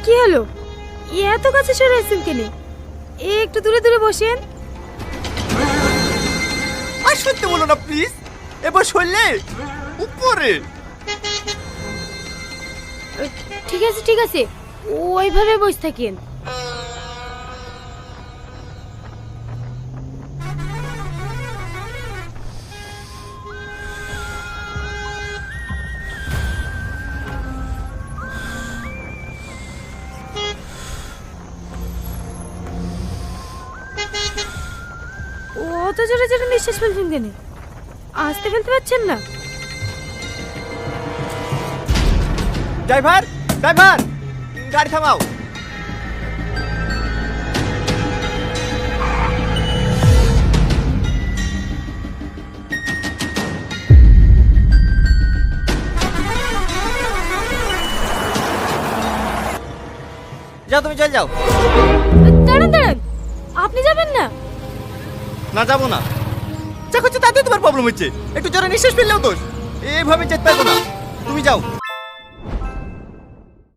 কি হলো? এত কাছে সরে আসছেন কেন? একটু দূরে দূরে বসেন। আর শুনতে বলো না প্লিজ। এবার শুনলে উপরে। ঠিক আছে ঠিক আছে, ওইভাবে বসে থাকেন। অত জোরে জোরে নিঃশ্বাস ফেলছেন কেন? আসতে ফেলতে পারছেন না? ড্রাইভার ড্রাইভার, গাড়ি থামাও। যাও, তুমি চল যাও। দাঁড়ান দাঁড়ান, আপনি যাবেন না? না যাবো না। যা করছো তাতে তোমার প্রবলেম হচ্ছে। একটু জোরে নিঃশ্বাস ফেললেও দোষ। এইভাবে যেতে পারবো না, তুমি যাও।